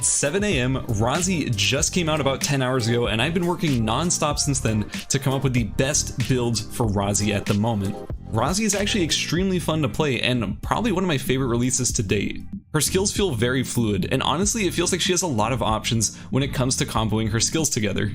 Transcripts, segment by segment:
It's 7 a.m., Rozzi just came out about 10 hours ago, and I've been working non-stop since then to come up with the best builds for Rozzi at the moment. Rozzi is actually extremely fun to play and probably one of my favorite releases to date. Her skills feel very fluid, and honestly it feels like she has a lot of options when it comes to comboing her skills together.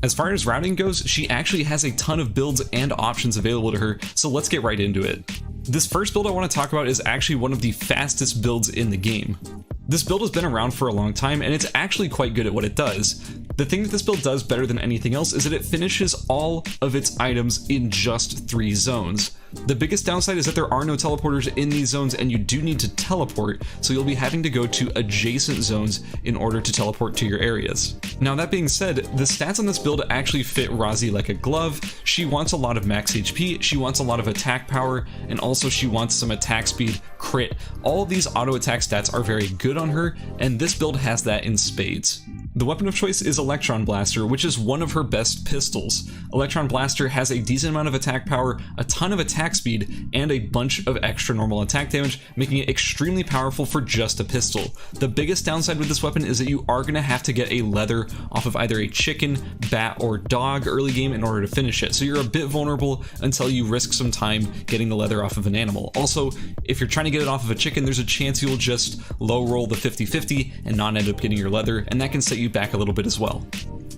As far as routing goes, she actually has a ton of builds and options available to her, so let's get right into it. This first build I want to talk about is actually one of the fastest builds in the game. This build has been around for a long time, and it's actually quite good at what it does. The thing that this build does better than anything else is that it finishes all of its items in just 3 zones. The biggest downside is that there are no teleporters in these zones, and you do need to teleport, so you'll be having to go to adjacent zones in order to teleport to your areas. Now that being said, the stats on this build actually fit Rozzi like a glove. She wants a lot of max HP, she wants a lot of attack power, and also she wants some attack speed, crit. All of these auto attack stats are very good on her, and this build has that in spades. The weapon of choice is Electron Blaster, which is one of her best pistols. Electron Blaster has a decent amount of attack power, a ton of attack speed, and a bunch of extra normal attack damage, making it extremely powerful for just a pistol. The biggest downside with this weapon is that you are going to have to get a leather off of either a chicken, bat, or dog early game in order to finish it, so you're a bit vulnerable until you risk some time getting the leather off of an animal. Also, if you're trying to get it off of a chicken, there's a chance you'll just low roll the 50-50 and not end up getting your leather, and that can set you back a little bit as well.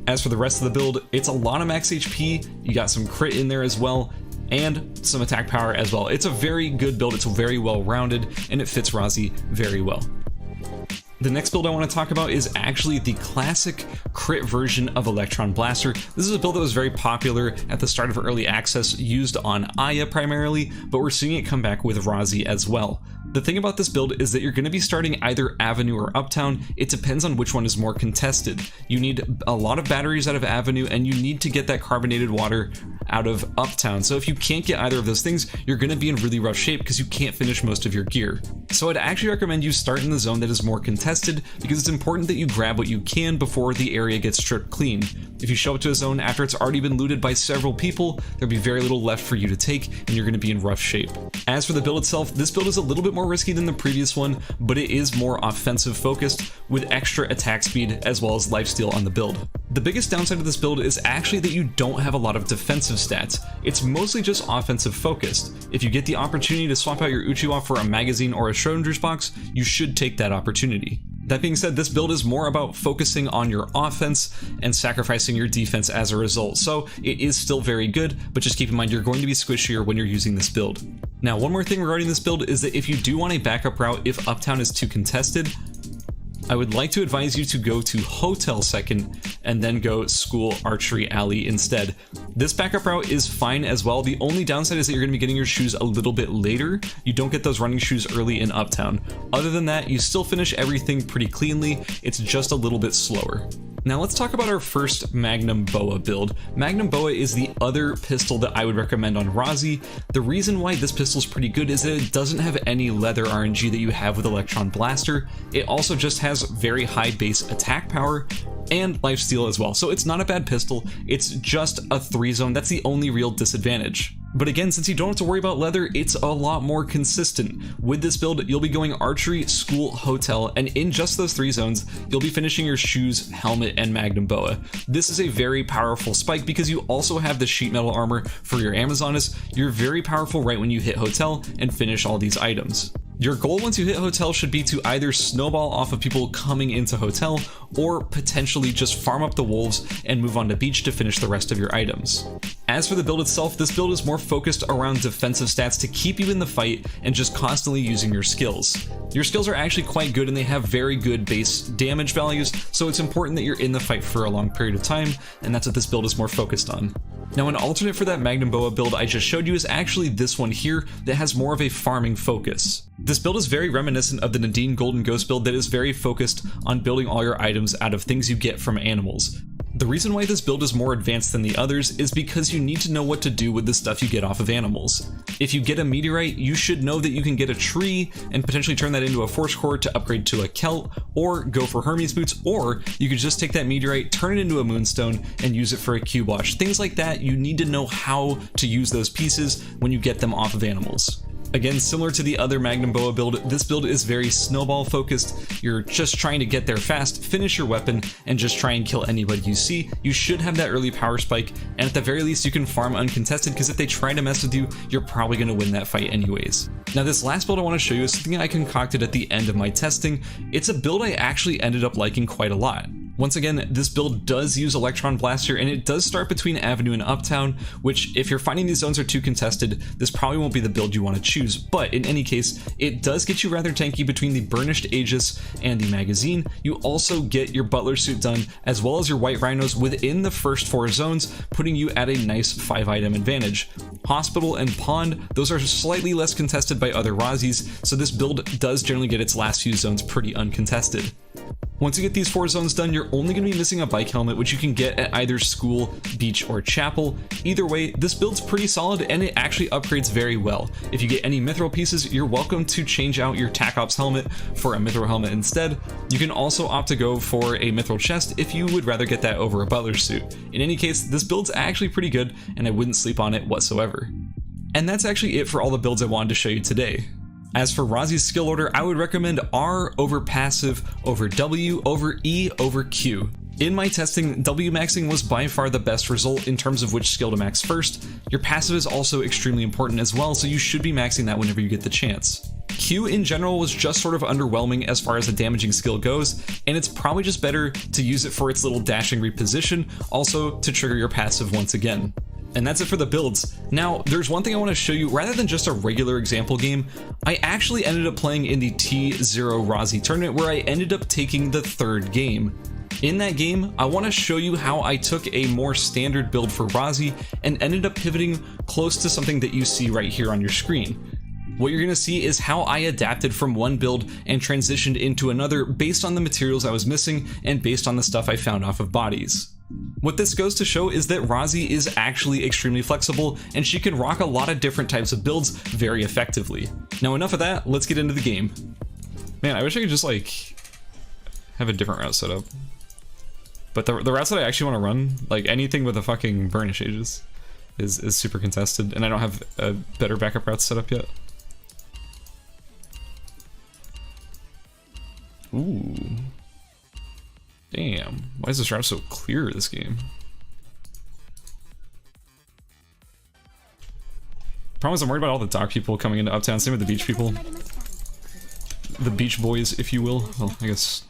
As for the rest of the build, it's a lot of max HP, you got some crit in there as well, and some attack power as well. It's a very good build, it's very well rounded, and it fits Rozzi very well. The next build I want to talk about is actually the classic crit version of Electron Blaster. This is a build that was very popular at the start of early access, used on Aya primarily, but we're seeing it come back with Rozzi as well. The thing about this build is that you're going to be starting either Avenue or Uptown. It depends on which one is more contested. You need a lot of batteries out of Avenue, and you need to get that carbonated water out of Uptown. So if you can't get either of those things, you're going to be in really rough shape because you can't finish most of your gear. So I'd actually recommend you start in the zone that is more contested, because it's important that you grab what you can before the area gets stripped clean. If you show up to a zone after it's already been looted by several people, there'll be very little left for you to take, and you're going to be in rough shape. As for the build itself, this build is a little bit more risky than the previous one, but it is more offensive focused with extra attack speed as well as lifesteal on the build. The biggest downside of this build is actually that you don't have a lot of defensive stats. It's mostly just offensive focused. If you get the opportunity to swap out your Uchiwa for a magazine or a Schrodinger's box, you should take that opportunity. That being said, this build is more about focusing on your offense and sacrificing your defense as a result, so it is still very good, but just keep in mind you're going to be squishier when you're using this build. Now, one more thing regarding this build is that if you do want a backup route if Uptown is too contested, I would like to advise you to go to Hotel second and then go School Archery Alley instead. This backup route is fine as well. The only downside is that you're going to be getting your shoes a little bit later. You don't get those running shoes early in Uptown. Other than that, you still finish everything pretty cleanly. It's just a little bit slower. Now let's talk about our first Magnum Boa build. Magnum Boa is the other pistol that I would recommend on Rozzi. The reason why this pistol is pretty good is that it doesn't have any leather RNG that you have with Electron Blaster. It also just has very high base attack power and lifesteal as well. So it's not a bad pistol, it's just a 3-zone. That's the only real disadvantage. But again, since you don't have to worry about leather, it's a lot more consistent. With this build, you'll be going archery, school, hotel, and in just those 3 zones, you'll be finishing your shoes, helmet, and Magnum Boa. This is a very powerful spike because you also have the sheet metal armor for your Amazonas. You're very powerful right when you hit hotel and finish all these items. Your goal once you hit hotel should be to either snowball off of people coming into hotel or potentially just farm up the wolves and move on to beach to finish the rest of your items. As for the build itself, this build is more focused around defensive stats to keep you in the fight and just constantly using your skills. Your skills are actually quite good and they have very good base damage values, so it's important that you're in the fight for a long period of time, and that's what this build is more focused on. Now, an alternate for that Magnum Boa build I just showed you is actually this one here that has more of a farming focus. This build is very reminiscent of the Nadine Golden Ghost build that is very focused on building all your items out of things you get from animals. The reason why this build is more advanced than the others is because you need to know what to do with the stuff you get off of animals. If you get a meteorite, you should know that you can get a tree and potentially turn that into a force core to upgrade to a Celt, or go for Hermes boots, or you could just take that meteorite, turn it into a moonstone, and use it for a cube wash. Things like that, you need to know how to use those pieces when you get them off of animals. Again, similar to the other Magnum Boa build, this build is very snowball focused. You're just trying to get there fast, finish your weapon, and just try and kill anybody you see. You should have that early power spike, and at the very least you can farm uncontested, because if they try to mess with you, you're probably going to win that fight anyways. Now this last build I want to show you is something I concocted at the end of my testing. It's a build I actually ended up liking quite a lot. Once again, this build does use Electron Blaster, and it does start between Avenue and Uptown, which if you're finding these zones are too contested, this probably won't be the build you want to choose, but in any case, it does get you rather tanky between the Burnished Aegis and the magazine. You also get your Butler Suit done, as well as your White Rhinos within the first 4 zones, putting you at a nice 5-item advantage. Hospital and Pond, those are slightly less contested by other Rozzies, so this build does generally get its last few zones pretty uncontested. Once you get these 4 zones done, you're only going to be missing a bike helmet, which you can get at either school, beach, or chapel. Either way, this build's pretty solid, and it actually upgrades very well. If you get any mithril pieces, you're welcome to change out your Tac Ops helmet for a mithril helmet instead. You can also opt to go for a mithril chest if you would rather get that over a Butler Suit. In any case, this build's actually pretty good, and I wouldn't sleep on it whatsoever. And that's actually it for all the builds I wanted to show you today. As for Rozzi's skill order, I would recommend R over passive over W over E over Q. In my testing, W maxing was by far the best result in terms of which skill to max first. Your passive is also extremely important as well, so you should be maxing that whenever you get the chance. Q in general was just sort of underwhelming as far as a damaging skill goes, and it's probably just better to use it for its little dashing reposition, also to trigger your passive once again. And that's it for the builds. Now, there's one thing I want to show you. Rather than just a regular example game, I actually ended up playing in the T0 Rozzi tournament, where I ended up taking the 3rd game. In that game, I want to show you how I took a more standard build for Rozzi and ended up pivoting close to something that you see right here on your screen. What you're going to see is how I adapted from one build and transitioned into another based on the materials I was missing and based on the stuff I found off of bodies. What this goes to show is that Rozzi is actually extremely flexible, and she can rock a lot of different types of builds very effectively. Now enough of that, let's get into the game. Man, I wish I could just like have a different route set up. But the routes that I actually want to run, like anything with a fucking Burnished Aegis, is super contested, and I don't have a better backup route set up yet. Ooh. Damn, why is this route so clear this game? Problem is I'm worried about all the dock people coming into Uptown, same with the beach people. The beach boys, if you will. Well, I guess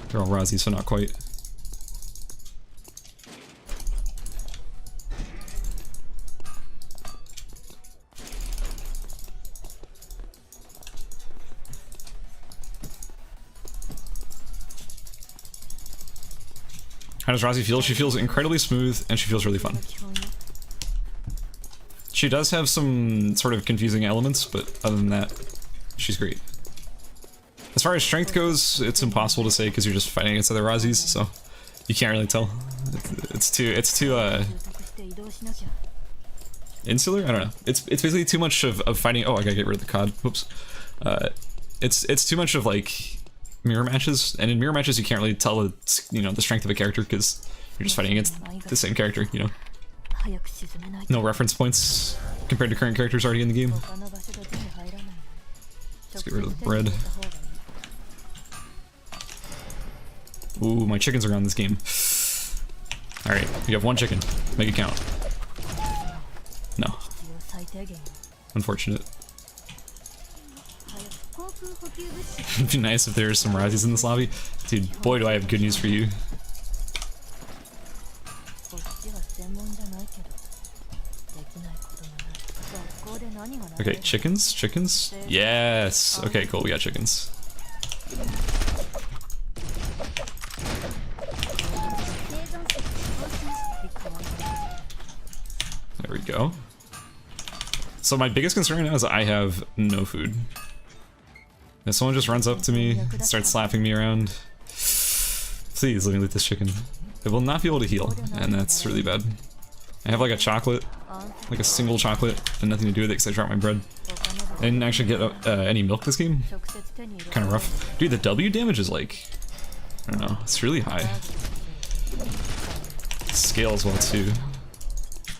they're all Rozzi, so not quite. How does Rozzi feel? She feels incredibly smooth, and she feels really fun. She does have some sort of confusing elements, but other than that, she's great. As far as strength goes, it's impossible to say because you're just fighting against other Rozzis, so you can't really tell. It's too insular? I don't know. It's basically too much of fighting. Oh, I gotta get rid of the COD. Whoops. It's too much of like mirror matches, and in mirror matches you can't really tell the strength of a character because you're just fighting against the same character, you know. No reference points compared to current characters already in the game. Let's get rid of the bread. Ooh, my chickens are on this game. Alright, you have 1 chicken. Make it count. No. Unfortunate. It'd be nice if there were some Rozzis in this lobby. Dude, boy do I have good news for you. Okay, chickens? Chickens? Yes! Okay, cool, we got chickens. There we go. So my biggest concern now is I have no food. If someone just runs up to me, starts slapping me around, please let me loot this chicken. It will not be able to heal, and that's really bad. I have like a chocolate, like a single chocolate, and nothing to do with it because I dropped my bread. I didn't actually get any milk this game. Kind of rough. Dude, the W damage is like, I don't know, it's really high. Scale as well too.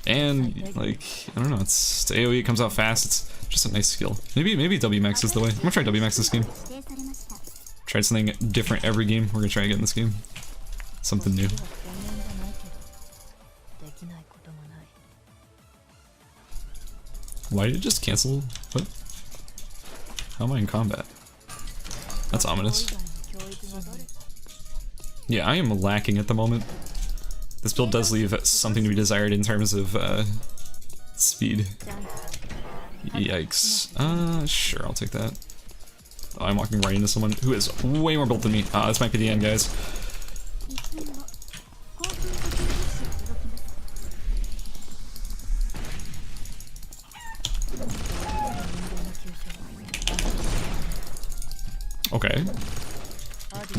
And like, I don't know, it's the AoE comes out fast. It's just a nice skill. Maybe W max is the way. I'm gonna try W max this game. Tried something different every game. We're gonna try again this game. Something new. Why did it just cancel? What? How am I in combat? That's ominous. Yeah, I am lacking at the moment. This build does leave something to be desired in terms of speed. Yikes. Sure, I'll take that. Oh, I'm walking right into someone who is way more built than me. This might be the end, guys. Okay.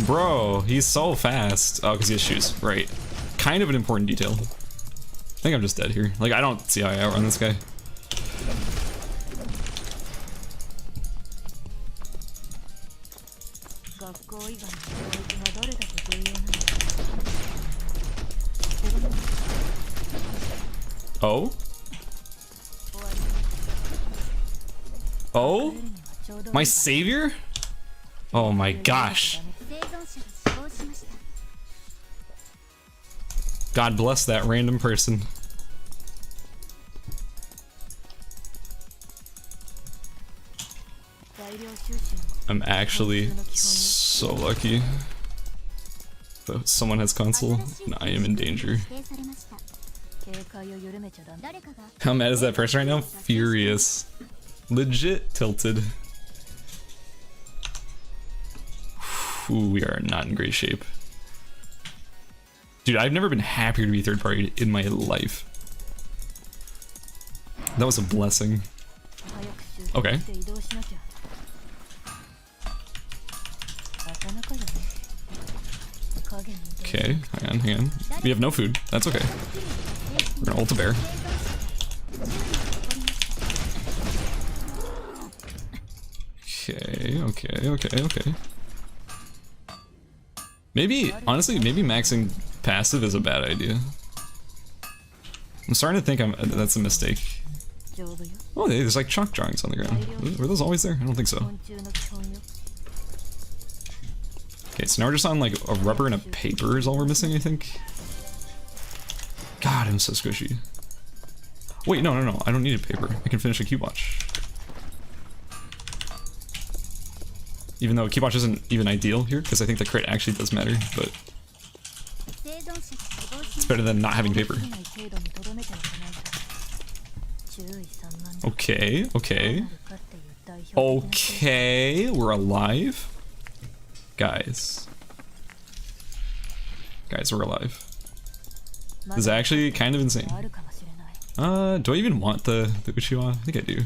Bro, he's so fast. Oh, because he has shoes. Right. Kind of an important detail. I think I'm just dead here. Like, I don't see how I outrun this guy. Oh? Oh? My savior? Oh my gosh. God bless that random person. I'm actually so lucky. But someone has console, and I am in danger. How mad is that person right now? Furious. Legit tilted. Ooh, we are not in great shape. Dude, I've never been happier to be third party in my life. That was a blessing. Okay. Okay, hang on. We have no food. That's okay. We're gonna ult a bear. Okay. Maybe, honestly, maybe maxing passive is a bad idea. I'm starting to think that's a mistake. Oh, there's like chalk drawings on the ground. Were those always there? I don't think so. Okay, so now we're just on like a rubber and a paper is all we're missing, I think. God, I'm so squishy. Wait, no, I don't need a paper. I can finish a cube watch. Even though cube watch isn't even ideal here, because I think the crit actually does matter, but it's better than not having paper. Okay, we're alive. Guys, we're alive. This is actually kind of insane. Do I even want the Uchiwa? I think I do.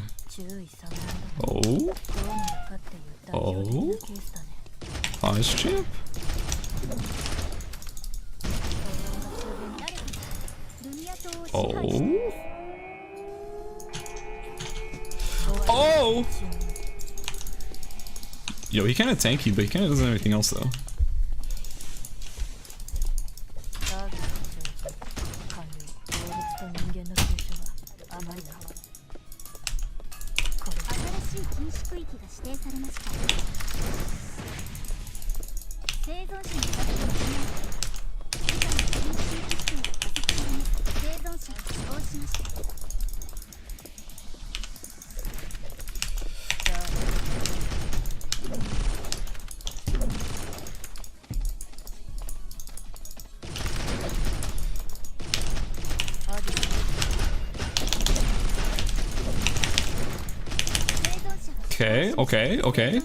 Oh, pause chip. Oh! Yo, he kind of tanky, but he kind of doesn't have anything else though.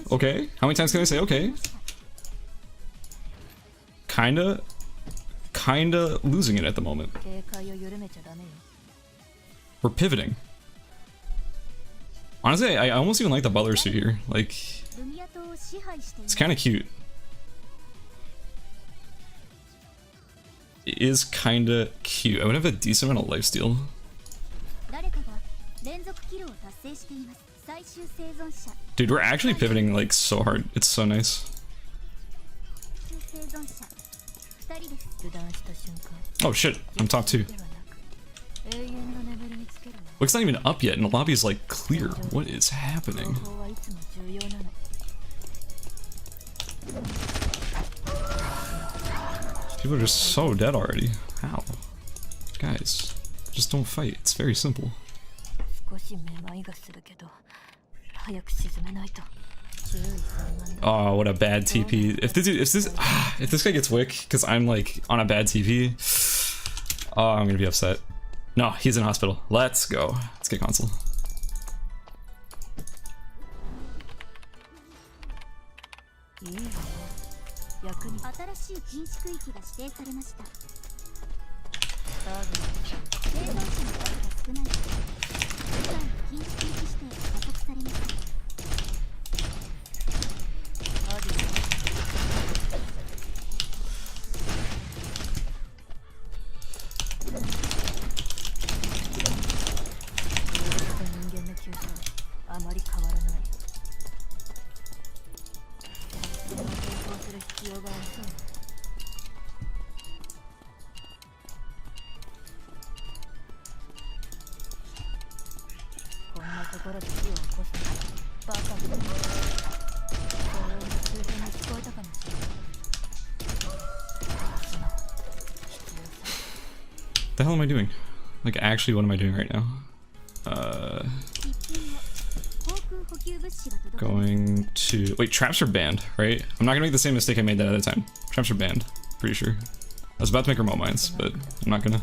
Okay. How many times can I say okay? Kinda losing it at the moment. We're pivoting. Honestly, I almost even like the Butler Suit here. Like, it's kind of cute. It is kind of cute. I would have a decent amount of lifesteal. Dude, we're actually pivoting like so hard. It's so nice. Oh shit, I'm top 2. It's not even up yet, and the lobby is like clear. What is happening? People are just so dead already. How? Guys, just don't fight. It's very simple. Oh, what a bad TP. If this guy gets wick, because I'm like on a bad TP, oh, I'm gonna be upset. No, he's in hospital. Let's go. Let's get console. The hell am I doing? Like, actually, what am I doing right now? Going to... Wait, traps are banned, right? I'm not gonna make the same mistake I made that other time. Traps are banned, pretty sure. I was about to make remote mines, but I'm not gonna.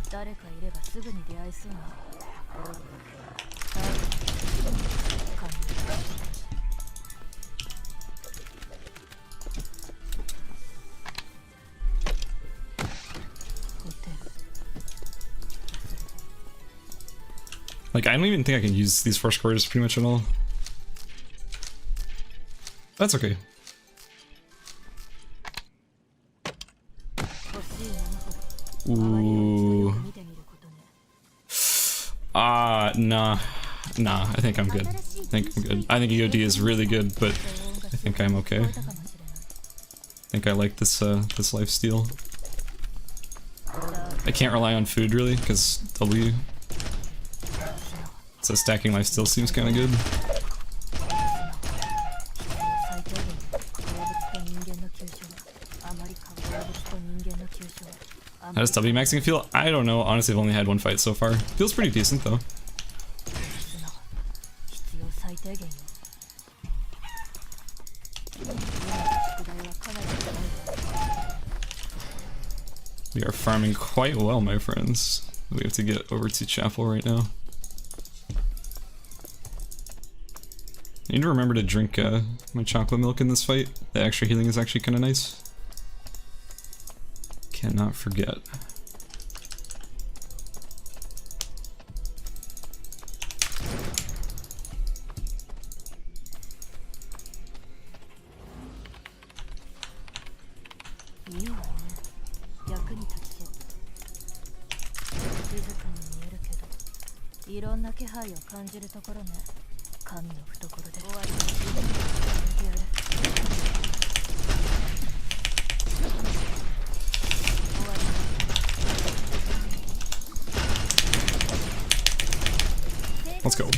Like, I don't even think I can use these first quarters pretty much at all. That's okay. Ooh. Nah. Nah, I think I'm good. I think I'm good. I think EOD is really good, but I think I'm okay. I think I like this this lifesteal. I can't rely on food really, because W. So stacking lifesteal seems kinda good. How does W maxing feel? I don't know. Honestly, I've only had one fight so far. Feels pretty decent though. We are farming quite well, my friends. We have to get over to Chapel right now. I need to remember to drink my chocolate milk in this fight. The extra healing is actually kind of nice. Cannot forget. Let's go.